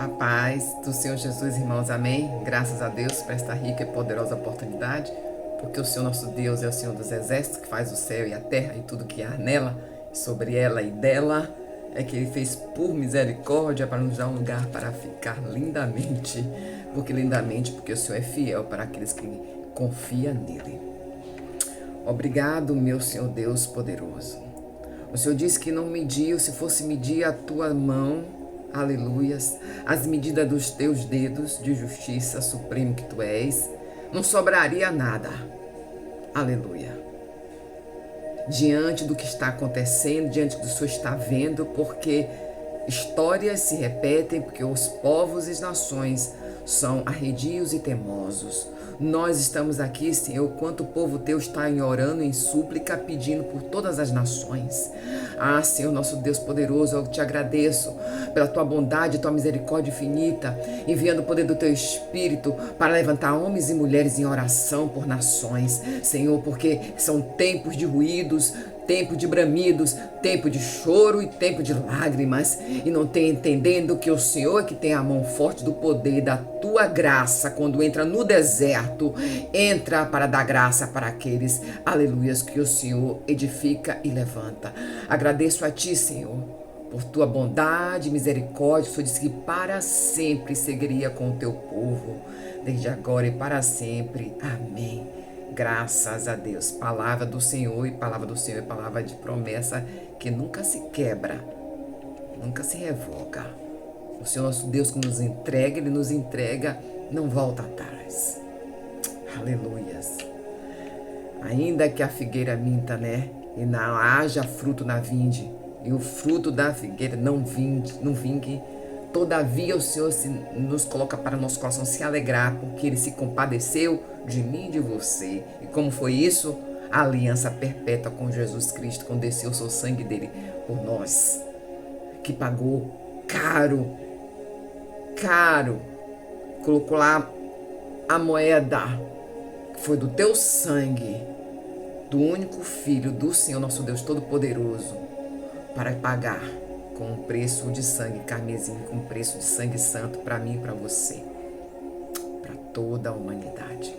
A paz do Senhor Jesus, irmãos, amém? Graças a Deus por esta rica e poderosa oportunidade, porque o Senhor nosso Deus é o Senhor dos exércitos, que faz o céu e a terra e tudo que há nela, sobre ela e dela, é que Ele fez por misericórdia para nos dar um lugar para ficar lindamente, porque o Senhor é fiel para aqueles que confiam nele. Obrigado, meu Senhor Deus poderoso. O Senhor disse que não mediu, se fosse medir a tua mão, aleluias, as medidas dos teus dedos de justiça supremo que tu és, não sobraria nada, aleluia. Diante do que está acontecendo, diante do que o Senhor está vendo, porque histórias se repetem, porque os povos e as nações são arredios e temosos. Nós estamos aqui, Senhor, quanto o povo teu está orando em súplica, pedindo por todas as nações. Ah, Senhor, nosso Deus poderoso, eu te agradeço pela tua bondade, tua misericórdia infinita, enviando o poder do teu Espírito para levantar homens e mulheres em oração por nações, Senhor, porque são tempos de ruídos, tempo de bramidos, tempo de choro e tempo de lágrimas, e não tem entendendo que o Senhor é que tem a mão forte do poder da tua graça, quando entra no deserto, entra para dar graça para aqueles, aleluias, que o Senhor edifica e levanta. Agradeço a ti, Senhor, por tua bondade e misericórdia. O Senhor disse que para sempre seguiria com o teu povo, desde agora e para sempre. Amém. Graças a Deus. Palavra do Senhor, e palavra do Senhor é palavra de promessa que nunca se quebra, nunca se revoga. O Senhor nosso Deus que nos entrega, Ele nos entrega, não volta atrás. Aleluias. Ainda que a figueira minta, né? E não haja fruto na vinde, e o fruto da figueira não vingue, todavia o Senhor nos coloca para nosso coração se alegrar, porque Ele se compadeceu de mim e de você. E como foi isso? A aliança perpétua com Jesus Cristo, quando desceu o seu sangue dele por nós, que pagou caro, colocou lá a moeda, que foi do teu sangue, do único Filho do Senhor nosso Deus Todo-Poderoso, para pagar com um preço de sangue carmesim, com um preço de sangue santo para mim e para você, para toda a humanidade.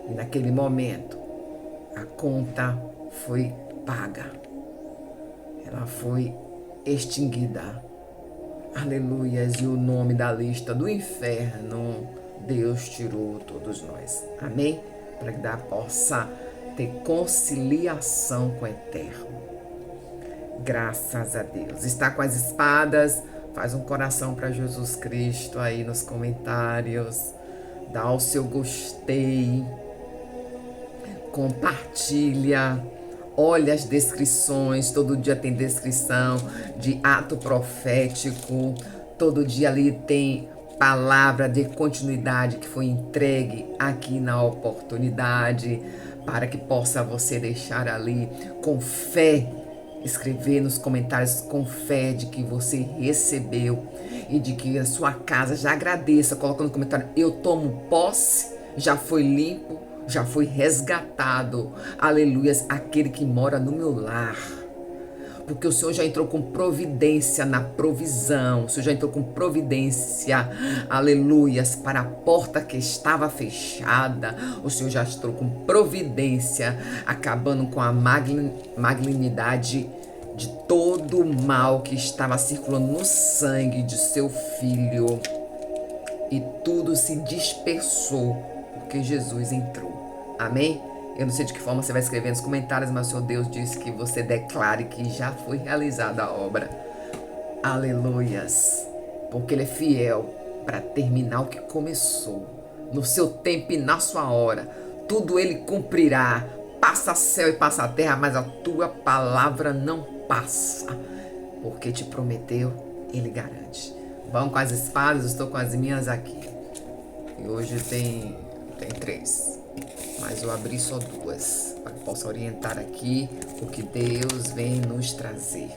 E naquele momento, a conta foi paga, ela foi extinguida. Aleluias, e o nome da lista do inferno, Deus tirou todos nós. Amém? Para que possa ter conciliação com o Eterno. Graças a Deus. Está com as espadas? Faz um coração para Jesus Cristo aí nos comentários. Dá o seu gostei. Compartilha. Olha as descrições. Todo dia tem descrição de ato profético. Todo dia ali tem palavra de continuidade que foi entregue aqui na oportunidade, para que possa você deixar ali com fé, escrever nos comentários com fé de que você recebeu e de que a sua casa já agradeça. Coloca no comentário: eu tomo posse, já foi limpo, já foi resgatado, aleluias, aquele que mora no meu lar. Porque o Senhor já entrou com providência na provisão. O Senhor já entrou com providência, aleluias, para a porta que estava fechada. O Senhor já entrou com providência, acabando com a malignidade de todo o mal que estava circulando no sangue de seu Filho. E tudo se dispersou, porque Jesus entrou. Amém? Eu não sei de que forma você vai escrever nos comentários, mas o Senhor Deus disse que você declare que já foi realizada a obra. Aleluias. Porque Ele é fiel para terminar o que começou. No seu tempo e na sua hora. Tudo Ele cumprirá. Passa céu e passa a terra, mas a tua palavra não passa. Porque te prometeu, Ele garante. Vamos com as espadas, eu estou com as minhas aqui. E hoje tem 3. Mas eu abri só 2, para que possa orientar aqui o que Deus vem nos trazer.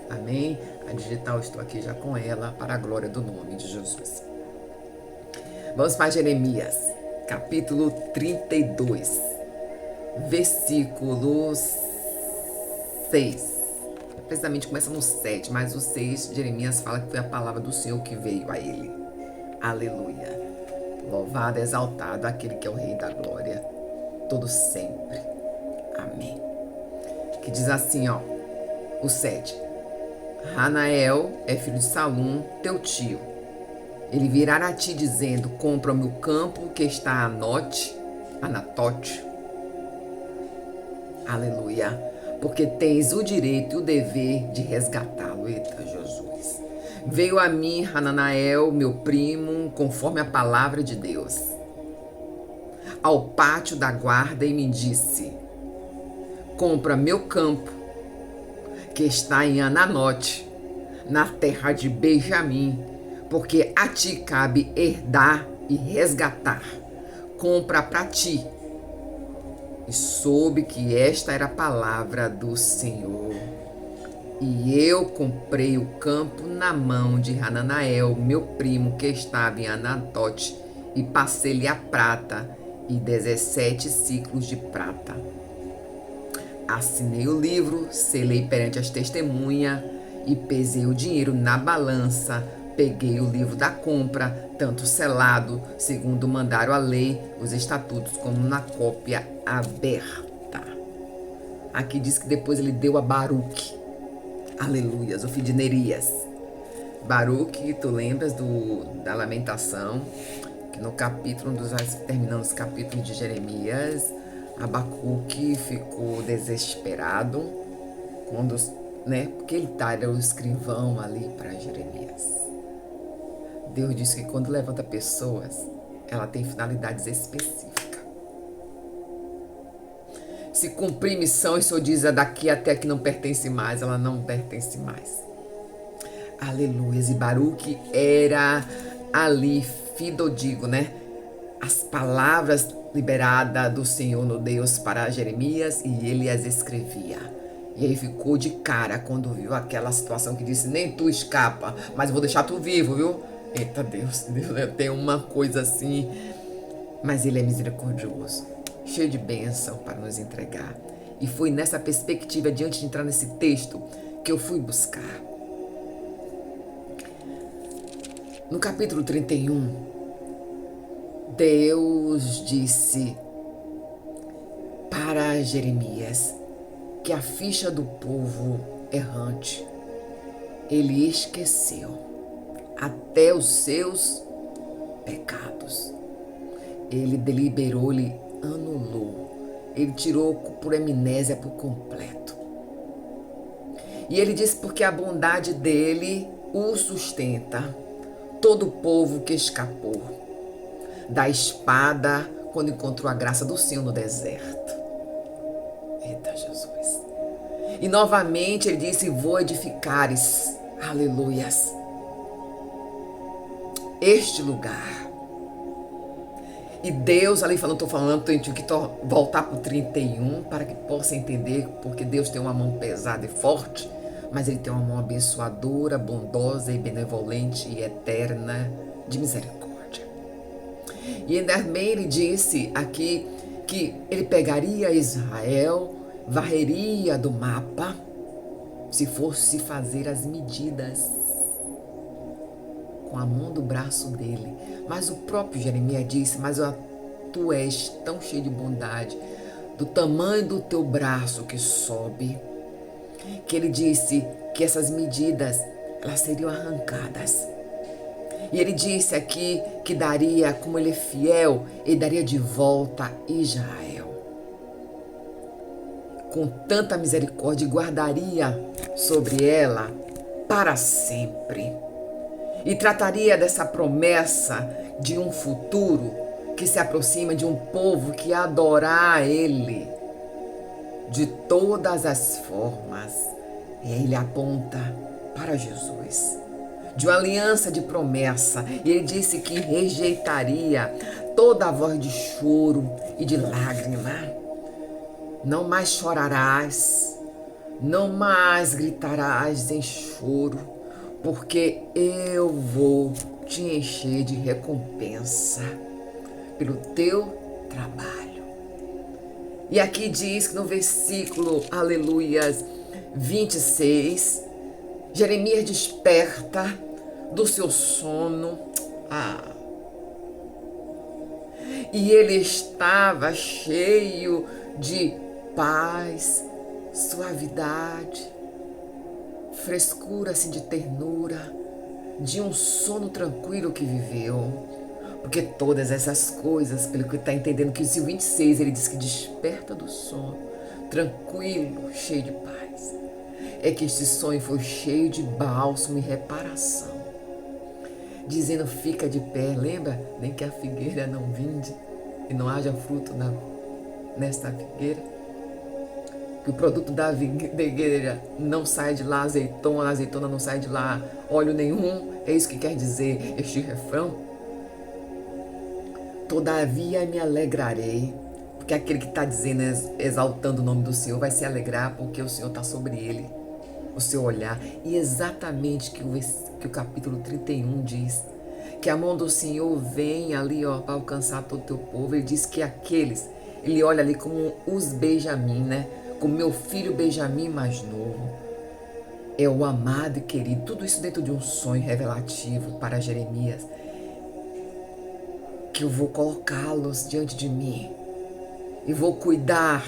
Amém? A digital, estou aqui já com ela, para a glória do nome de Jesus. Vamos para Jeremias, capítulo 32, versículo 6. Precisamente começa no 7, mas o 6, Jeremias fala que foi a palavra do Senhor que veio a ele. Aleluia. Louvado, exaltado aquele que é o Rei da Glória, todo sempre. Amém. Que diz assim, ó, o 7. Hanael é filho de Salum, teu tio. Ele virá a ti dizendo, compra o meu campo que está a Anatote. Aleluia. Porque tens o direito e o dever de resgatá-lo. Eita, Jesus. Veio a mim Hananael, meu primo, conforme a palavra de Deus, ao pátio da guarda e me disse, compra meu campo, que está em Ananote, na terra de Benjamim, porque a ti cabe herdar e resgatar. Compra para ti. E soube que esta era a palavra do Senhor. E eu comprei o campo na mão de Hananael, meu primo, que estava em Anatote, e passei-lhe a prata e 17 ciclos de prata. Assinei o livro, selei perante as testemunhas e pesei o dinheiro na balança. Peguei o livro da compra, tanto selado, segundo mandaram a lei, os estatutos, como na cópia aberta. Aqui diz que depois ele deu a Baruque. Aleluias, o filho de Nerias. Baruque, tu lembras da lamentação, que no capítulo, terminando os capítulos de Jeremias, Abacuque ficou desesperado, porque ele era o escrivão ali para Jeremias. Deus diz que quando levanta pessoas, ela tem finalidades específicas. Se cumprir missão, o Senhor diz, daqui até que não pertence mais, ela não pertence mais. Aleluia. E Baruque era ali, fidodigo, as palavras liberadas do Senhor no Deus para Jeremias, e ele as escrevia. E ele ficou de cara quando viu aquela situação que disse, nem tu escapa, mas eu vou deixar tu vivo, viu? Eita Deus tem uma coisa assim, mas ele é misericordioso, cheio de bênção para nos entregar. E foi nessa perspectiva, diante de entrar nesse texto, que eu fui buscar. No capítulo 31, Deus disse para Jeremias que a ficha do povo errante ele esqueceu, até os seus pecados. Ele deliberou, ele anulou, ele tirou por amnésia por completo. E ele disse porque a bondade dele o sustenta, todo o povo que escapou da espada quando encontrou a graça do Senhor no deserto. Eita Jesus. E novamente ele disse, vou edificares, aleluias, este lugar. E Deus ali falando, estou falando, tenho que voltar para o 31 para que possa entender, porque Deus tem uma mão pesada e forte, mas ele tem uma mão abençoadora, bondosa e benevolente e eterna de misericórdia. E também ele disse aqui que ele pegaria Israel, varreria do mapa, se fosse fazer as medidas com a mão do braço dele. Mas o próprio Jeremias disse, mas tu és tão cheio de bondade, do tamanho do teu braço que sobe, que ele disse que essas medidas, elas seriam arrancadas. E ele disse aqui que daria, como ele é fiel, ele daria de volta Israel com tanta misericórdia e guardaria sobre ela para sempre. E trataria dessa promessa de um futuro que se aproxima, de um povo que adorar ele de todas as formas. E aí ele aponta para Jesus, de uma aliança de promessa. E ele disse que rejeitaria toda a voz de choro e de lágrima. Não mais chorarás, não mais gritarás em choro, porque eu vou te encher de recompensa pelo teu trabalho. E aqui diz que no versículo, aleluias, 26, Jeremias desperta do seu sono, Ah. E ele estava cheio de paz, suavidade, frescura assim de ternura, de um sono tranquilo que viveu. Porque todas essas coisas, pelo que está entendendo que o 26, ele diz que desperta do sono, tranquilo, cheio de paz. É que este sonho foi cheio de bálsamo e reparação. Dizendo, fica de pé, lembra? Nem que a figueira não vinde e não haja fruto nesta figueira. Que o produto da figueira não sai de lá, a azeitona não sai de lá, óleo nenhum. É isso que quer dizer este refrão. Todavia me alegrarei, porque aquele que está dizendo, exaltando o nome do Senhor, vai se alegrar porque o Senhor está sobre ele, o seu olhar. E exatamente que o capítulo 31 diz, que a mão do Senhor vem ali para alcançar todo o teu povo. Ele diz que aqueles, ele olha ali como os Benjamim, né? Como meu filho Benjamim mais novo. É o amado e querido, tudo isso dentro de um sonho revelativo para Jeremias. Que eu vou colocá-los diante de mim e vou cuidar,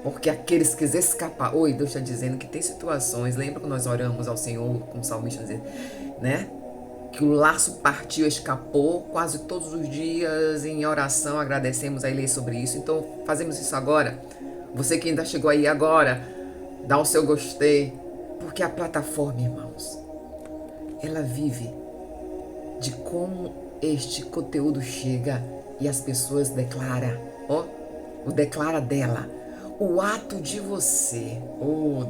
porque aqueles que quiserem escapar, Deus está dizendo que tem situações, lembra que nós oramos ao Senhor, como o salmista dizendo, né? Que o laço partiu, escapou, quase todos os dias em oração agradecemos a Ele sobre isso. Então fazemos isso agora. Você que ainda chegou aí agora, dá o seu gostei, porque a plataforma, irmãos, ela vive de como este conteúdo chega e as pessoas declaram, o declara dela, o ato de você,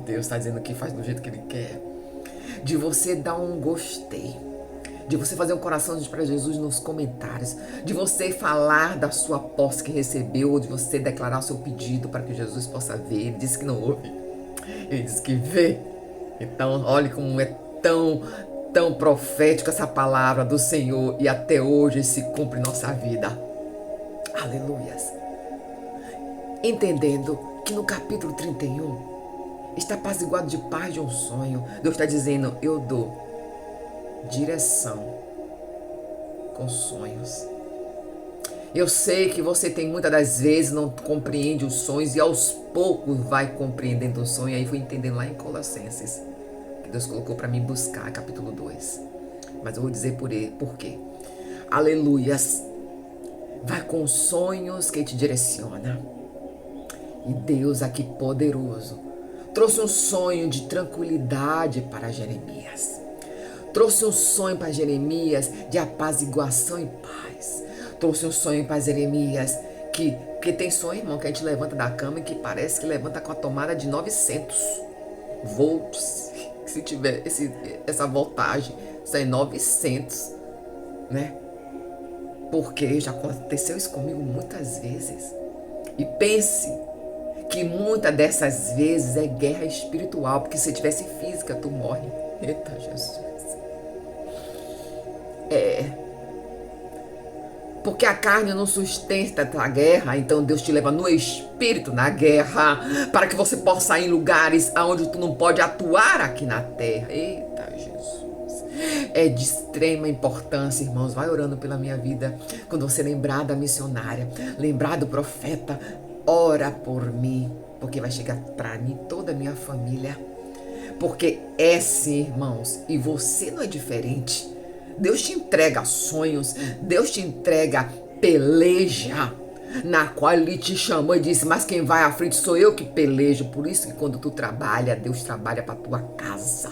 Deus está dizendo que faz do jeito que Ele quer, de você dar um gostei, de você fazer um coração para Jesus nos comentários, de você falar da sua posse que recebeu, ou de você declarar o seu pedido para que Jesus possa ver. Ele disse que não ouve, Ele disse que vê. Então olhe como é tão profético essa palavra do Senhor, e até hoje se cumpre em nossa vida. Aleluias. Entendendo que no capítulo 31 está apaziguado de paz de um sonho. Deus está dizendo, eu dou direção com sonhos. Eu sei que você tem muitas das vezes não compreende os sonhos e aos poucos vai compreendendo o sonho. Aí fui entendendo lá em Colossenses, que Deus colocou para mim buscar, capítulo 2. Mas eu vou dizer por quê. Aleluias. Vai com os sonhos que te direciona. E Deus aqui poderoso trouxe um sonho de tranquilidade para Jeremias. Trouxe um sonho para Jeremias de apaziguação e paz. Trouxe um sonho para Jeremias que tem sonho, irmão, que a gente levanta da cama e que parece que levanta com a tomada de 900 volts. Se tiver essa voltagem, isso é 900, né? Porque já aconteceu isso comigo muitas vezes. E pense que muitas dessas vezes é guerra espiritual, porque se tivesse física, tu morre. Eita, Jesus. Porque a carne não sustenta a guerra, então Deus te leva no espírito na guerra, para que você possa ir em lugares onde tu não pode atuar aqui na terra. Eita, Jesus. É de extrema importância, irmãos. Vai orando pela minha vida. Quando você lembrar da missionária, lembrar do profeta, ora por mim, porque vai chegar para mim toda a minha família. Porque é sim, irmãos, e você não é diferente. Deus te entrega sonhos, Deus te entrega peleja, na qual Ele te chamou e disse, mas quem vai à frente sou eu que pelejo. Por isso que quando tu trabalha, Deus trabalha para tua casa.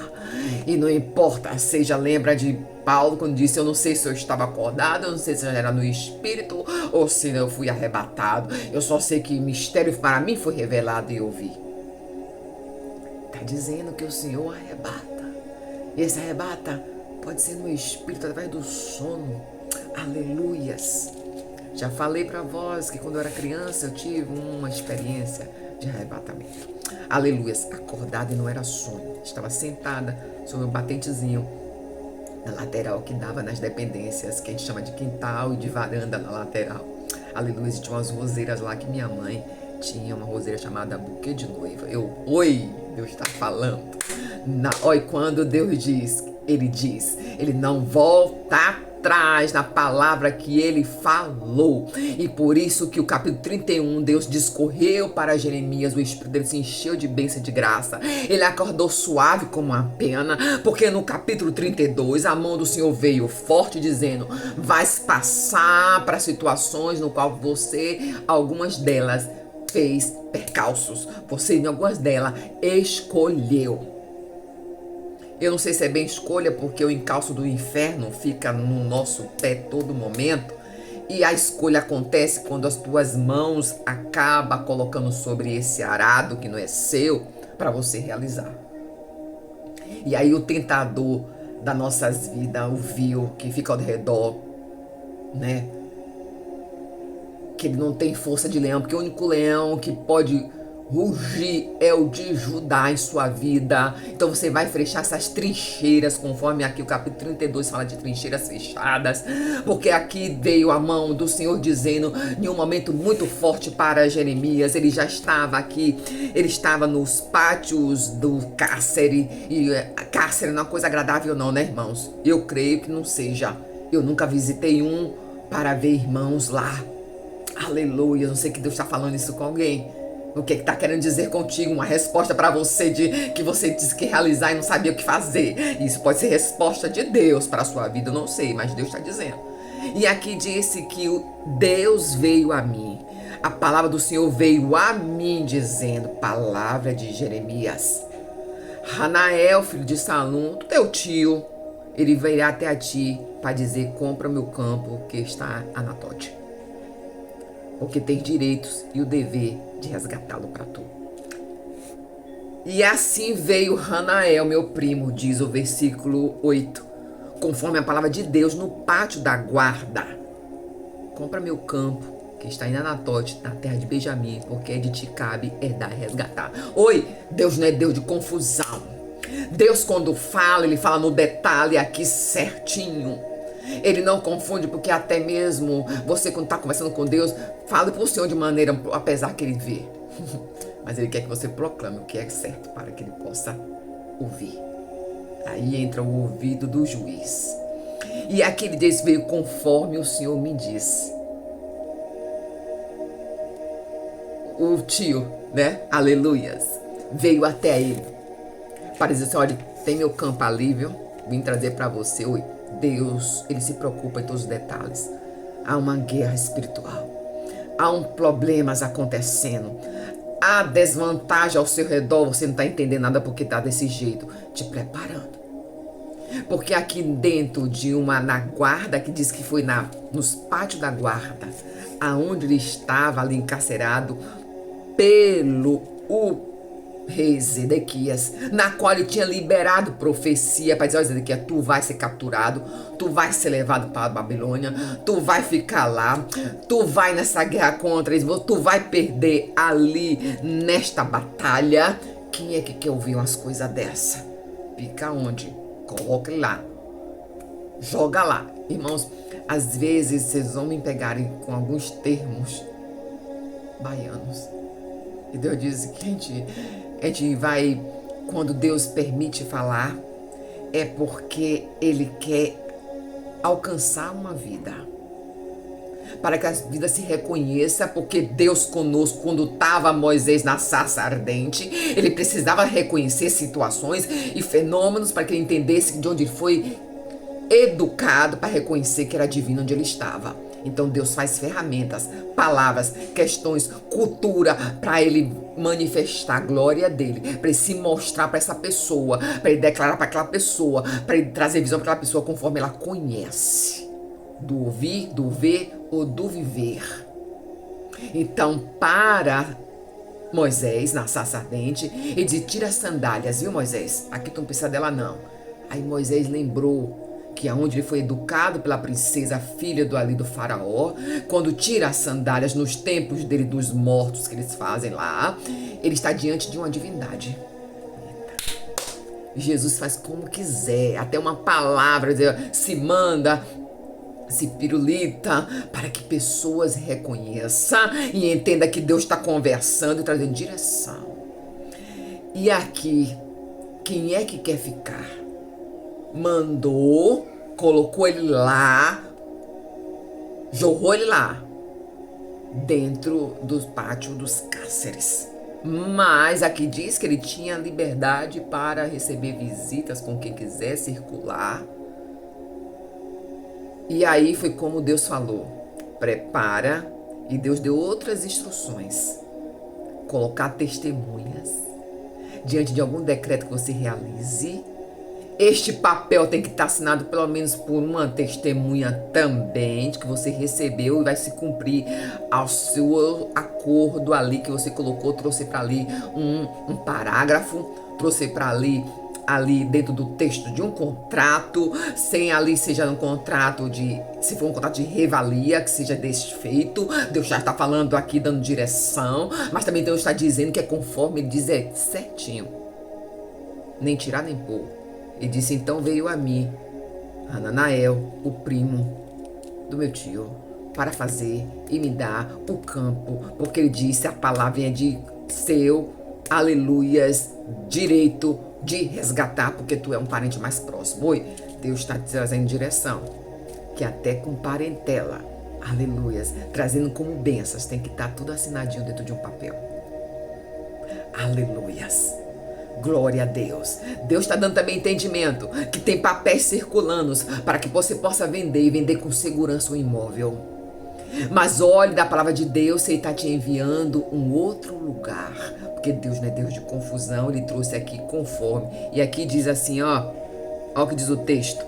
E não importa, seja, lembra de Paulo quando disse, eu não sei se eu estava acordado, eu não sei se eu era no espírito ou se eu fui arrebatado. Eu só sei que o mistério para mim foi revelado e eu vi. Está dizendo que o Senhor arrebata. E esse arrebata pode ser no espírito, através do sono. Aleluias. Já falei para vós que quando eu era criança eu tive uma experiência de arrebatamento. Aleluias. Acordada e não era sonho. Estava sentada sobre um batentezinho na lateral que dava nas dependências, que a gente chama de quintal e de varanda na lateral. Aleluia. E tinha umas roseiras lá que minha mãe tinha, uma roseira chamada buquê de noiva. Deus está falando. Quando Deus diz, Ele não volta atrás na palavra que ele falou. E por isso que o capítulo 31, Deus discorreu para Jeremias, o Espírito dele se encheu de bênção e de graça. Ele acordou suave como uma pena, porque no capítulo 32, a mão do Senhor veio forte dizendo: vais passar para situações no qual você, algumas delas, fez percalços. Você, em algumas delas, escolheu. Eu não sei se é bem escolha, porque o encalço do inferno fica no nosso pé todo momento. E a escolha acontece quando as tuas mãos acabam colocando sobre esse arado que não é seu, para você realizar. E aí o tentador das nossas vidas, o vil, que fica ao redor, né? Que ele não tem força de leão, porque o único leão que pode rugir é o de Judá em sua vida. Então você vai fechar essas trincheiras, conforme aqui o capítulo 32 fala de trincheiras fechadas, porque aqui veio a mão do Senhor dizendo, em um momento muito forte para Jeremias, ele já estava aqui, ele estava nos pátios do cárcere, e cárcere não é uma coisa agradável não, né, irmãos? Eu creio que não seja. Eu nunca visitei um para ver irmãos lá. Aleluia, eu não sei que Deus está falando isso com alguém. O que está querendo dizer contigo? Uma resposta para você de que você disse que realizar e não sabia o que fazer. Isso pode ser resposta de Deus para a sua vida, eu não sei, mas Deus está dizendo. E aqui disse que o Deus veio a mim. A palavra do Senhor veio a mim dizendo, palavra de Jeremias. Hanael, filho de Salum, teu tio, ele virá até a ti para dizer, compra meu campo que está em Anatote. Porque tem direitos e o dever de resgatá-lo para tu. E assim veio Hanael, meu primo, diz o versículo 8, conforme a palavra de Deus, no pátio da guarda. Compra meu campo, que está em Anatote, na terra de Benjamim, porque é de ti cabe herdar e resgatar. Oi, Deus não é Deus de confusão. Deus, quando fala, ele fala no detalhe aqui certinho. Ele não confunde, porque até mesmo você, quando está conversando com Deus, fala para o Senhor de maneira, apesar que ele vê. Mas ele quer que você proclame o que é certo para que ele possa ouvir. Aí entra o ouvido do juiz. E aqui ele diz, veio conforme o Senhor me disse. O tio, né? Aleluias. Veio até ele para dizer assim, olha, tem meu campo ali, viu? Vim trazer para você. Oi. Deus, ele se preocupa em todos os detalhes. Há uma guerra espiritual. Há problemas acontecendo. Há desvantagem ao seu redor. Você não está entendendo nada porque está desse jeito. Te preparando. Porque aqui dentro de na guarda, que diz que foi nos pátios da guarda, aonde ele estava ali encarcerado pelo rei Zedequias, na qual ele tinha liberado profecia para dizer, olha Zedequias, tu vai ser capturado, tu vai ser levado para a Babilônia, tu vai ficar lá, tu vai nessa guerra contra eles, tu vai perder ali nesta batalha. Quem é que quer ouvir umas coisas dessa? Fica onde? Coloque lá, joga lá. Irmãos, às vezes vocês vão me pegarem com alguns termos baianos, e Deus diz que a gente vai, quando Deus permite falar, é porque Ele quer alcançar uma vida. Para que a vida se reconheça, porque Deus conosco, quando estava Moisés na sarça ardente, ele precisava reconhecer situações e fenômenos para que ele entendesse de onde ele foi educado para reconhecer que era divino onde ele estava. Então Deus faz ferramentas, palavras, questões, cultura para ele manifestar a glória dele, para ele se mostrar para essa pessoa, para ele declarar para aquela pessoa, para ele trazer visão para aquela pessoa conforme ela conhece. Do ouvir, do ver ou do viver. Então, para Moisés, na sarça ardente, ele diz, tira as sandálias, viu Moisés? Aqui tu não precisa dela não. Aí Moisés lembrou que aonde ele foi educado pela princesa, filha do faraó, quando tira as sandálias nos templos dele, dos mortos que eles fazem lá, ele está diante de uma divindade. Jesus faz como quiser, até uma palavra, se manda, se pirulita, para que pessoas reconheçam e entendam que Deus está conversando e trazendo direção. E aqui, quem é que quer ficar? Mandou colocou ele lá, jorrou ele lá, dentro do pátio dos cárceres. Mas aqui diz que ele tinha liberdade para receber visitas com quem quiser circular. E aí foi como Deus falou: prepara, e Deus deu outras instruções. Colocar testemunhas diante de algum decreto que você realize. Este papel tem que estar assinado pelo menos por uma testemunha também, de que você recebeu e vai se cumprir ao seu acordo ali que você colocou. Trouxe para ali um parágrafo, trouxe para ali dentro do texto de um contrato, sem ali seja um contrato se for um contrato de revalia, que seja desfeito. Deus já está falando aqui, dando direção, mas também Deus está dizendo que é conforme ele diz, é certinho, nem tirar nem pôr. E disse: então veio a mim Hananael, o primo do meu tio, para fazer e me dar o campo, porque ele disse: a palavra é de seu, aleluias, direito de resgatar, porque tu é um parente mais próximo. Oi, Deus está te trazendo direção, que até com parentela, aleluias, trazendo como bênçãos, tem que estar tudo assinadinho dentro de um papel. Aleluias. Glória a Deus. Deus está dando também entendimento que tem papéis circulando para que você possa vender e vender com segurança o imóvel. Mas olhe da palavra de Deus, se Ele está te enviando um outro lugar. Porque Deus não é Deus de confusão, Ele trouxe aqui conforme. E aqui diz assim, ó o que diz o texto.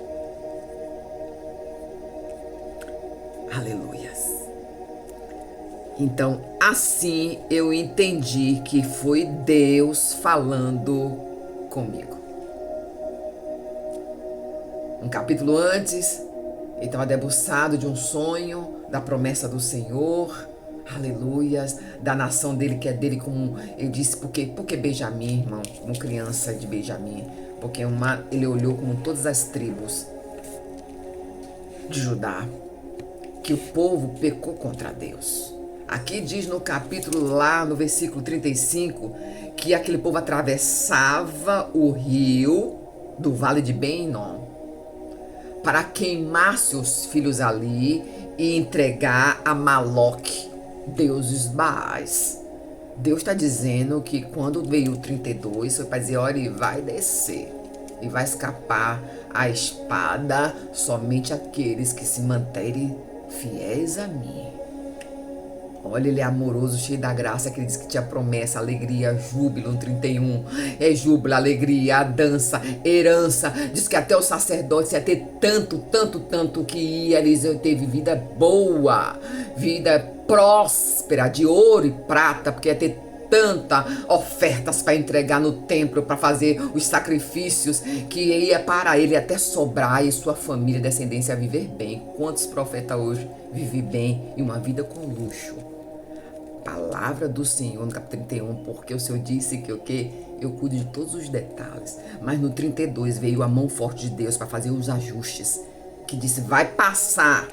Aleluias. Então, assim eu entendi que foi Deus falando comigo. Um capítulo antes, ele estava debruçado de um sonho, da promessa do Senhor, aleluias, da nação dele, que é dele, como eu disse, porque Benjamim, irmão, como criança de Benjamim, porque ele olhou como todas as tribos de Judá, que o povo pecou contra Deus. Aqui diz no capítulo lá, no versículo 35, que aquele povo atravessava o rio do vale de Ben-Hinom para queimar seus filhos ali e entregar a Maloque, deuses Baais. Deus está dizendo que quando veio o 32, foi para dizer, olha, ele vai descer e vai escapar a espada somente aqueles que se manterem fiéis a mim. Olha, ele é amoroso, cheio da graça, que ele diz que tinha promessa, alegria, júbilo no 31. É júbilo, alegria, a dança, herança. Diz que até os sacerdotes ia ter tanto que eles teve vida boa, vida próspera, de ouro e prata, porque ia ter tanta ofertas para entregar no templo, para fazer os sacrifícios, que ia para ele até sobrar e sua família, descendência, viver bem. Quantos profetas hoje vivem bem e uma vida com luxo? Palavra do Senhor no capítulo 31, porque o Senhor disse que o quê? Eu cuido de todos os detalhes. Mas no 32 veio a mão forte de Deus para fazer os ajustes, que disse, vai passar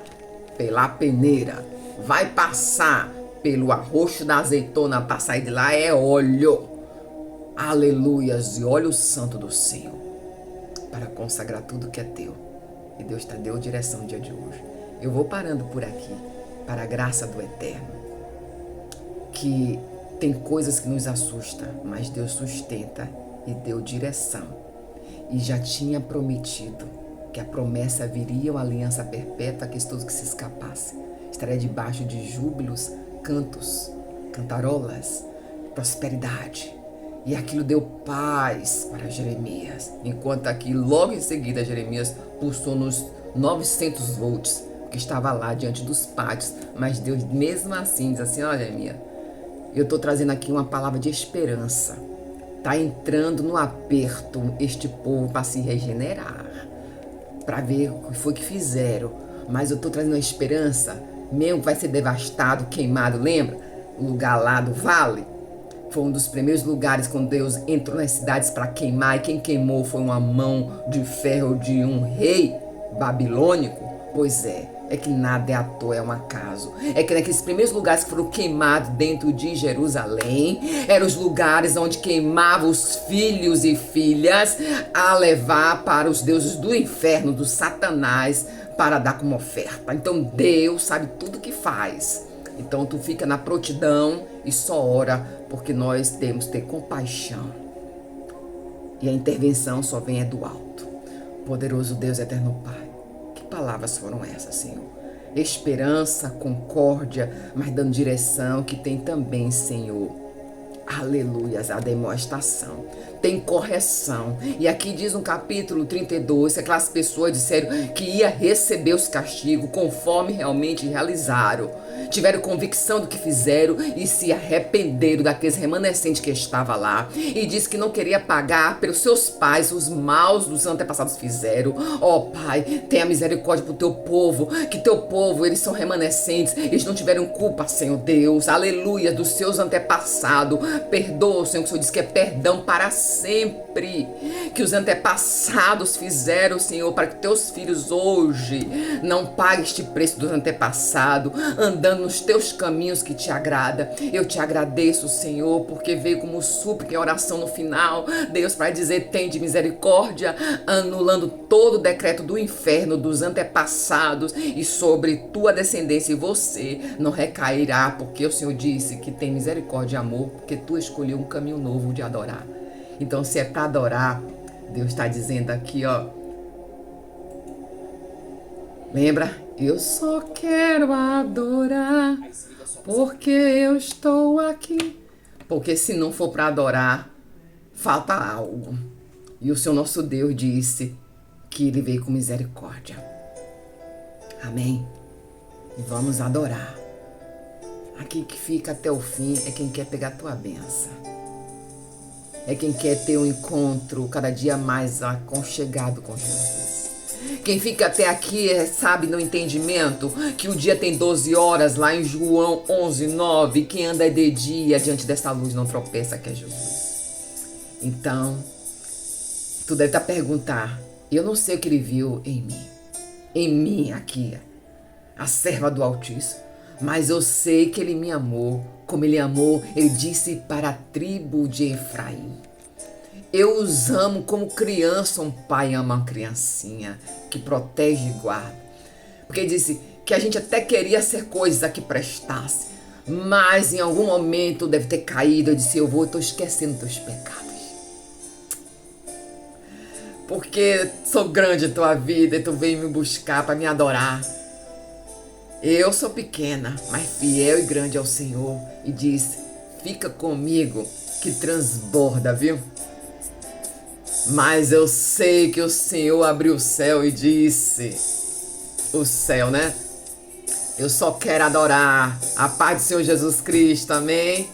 pela peneira, vai passar pelo arroxo da azeitona, para sair de lá é óleo, aleluias, e óleo santo do Senhor, para consagrar tudo que é teu. E Deus te deu direção no dia de hoje. Eu vou parando por aqui, para a graça do Eterno, que tem coisas que nos assustam, mas Deus sustenta e deu direção. E já tinha prometido que a promessa viria, uma aliança perpétua, que todos que se escapassem estaria debaixo de júbilos, cantos, cantarolas, prosperidade. E aquilo deu paz para Jeremias. Enquanto aqui, logo em seguida, Jeremias pulsou nos 900 volts, que estava lá diante dos pátios. Mas Deus, mesmo assim, diz assim, olha, Jeremias, eu estou trazendo aqui uma palavra de esperança. Está entrando no aperto este povo para se regenerar, para ver o que foi que fizeram. Mas eu estou trazendo a esperança, mesmo que vai ser devastado, queimado. Lembra? O lugar lá do vale foi um dos primeiros lugares quando Deus entrou nas cidades para queimar. E quem queimou foi uma mão de ferro de um rei babilônico. Pois é é que nada é à toa, é um acaso. É que naqueles primeiros lugares que foram queimados dentro de Jerusalém, eram os lugares onde queimavam os filhos e filhas a levar para os deuses do inferno, do Satanás, para dar como oferta. Então Deus sabe tudo que faz. Então tu fica na prontidão e só ora, porque nós temos que ter compaixão. E a intervenção só vem do alto. Poderoso Deus, eterno Pai, que palavras foram essas, Senhor? Esperança, concórdia, mas dando direção, que tem também, Senhor, aleluias, a demonstração. Tem correção. E aqui diz no capítulo 32, aquelas pessoas disseram que ia receber os castigos conforme realmente realizaram. Tiveram convicção do que fizeram e se arrependeram daqueles remanescentes que estava lá. E disse que não queria pagar pelos seus pais os maus dos antepassados fizeram. Ó Pai, tenha misericórdia pro teu povo, que teu povo, eles são remanescentes, eles não tiveram culpa, Senhor Deus, aleluia, dos seus antepassados. Perdoa, Senhor, que o Senhor diz que é perdão para sempre, que os antepassados fizeram, Senhor, para que teus filhos hoje não paguem este preço dos antepassados, andando nos teus caminhos que te agrada. Eu te agradeço, Senhor, porque veio como súplica em oração no final, Deus, para dizer, tem de misericórdia, anulando todo o decreto do inferno dos antepassados e sobre tua descendência, e você não recairá, porque o Senhor disse que tem misericórdia e amor, porque tu escolheu um caminho novo de adorar. Então, se é para adorar, Deus está dizendo aqui, ó, lembra? Eu só quero adorar porque eu estou aqui. Porque se não for para adorar, falta algo. E o Senhor nosso Deus disse que Ele veio com misericórdia. Amém? E vamos adorar. Aqui que fica até o fim é quem quer pegar a tua bênção. É quem quer ter um encontro cada dia mais aconchegado com Jesus. Quem fica até aqui sabe no entendimento que o dia tem 12 horas, lá em João 11:9. Quem anda de dia diante dessa luz não tropeça, que é Jesus. Então, tu deve estar perguntar, eu não sei o que ele viu em mim aqui, a serva do Altíssimo, mas eu sei que ele me amou, como ele amou, ele disse para a tribo de Efraim. Eu os amo como criança, um pai ama uma criancinha, que protege e guarda. Porque ele disse que a gente até queria ser coisa que prestasse, mas em algum momento deve ter caído. Eu disse, eu estou esquecendo teus pecados. Porque sou grande em tua vida e tu veio me buscar para me adorar. Eu sou pequena, mas fiel e grande é o Senhor. E disse, fica comigo que transborda, viu? Mas eu sei que o Senhor abriu o céu e disse, o céu, né? Eu só quero adorar a paz do Senhor Jesus Cristo, amém?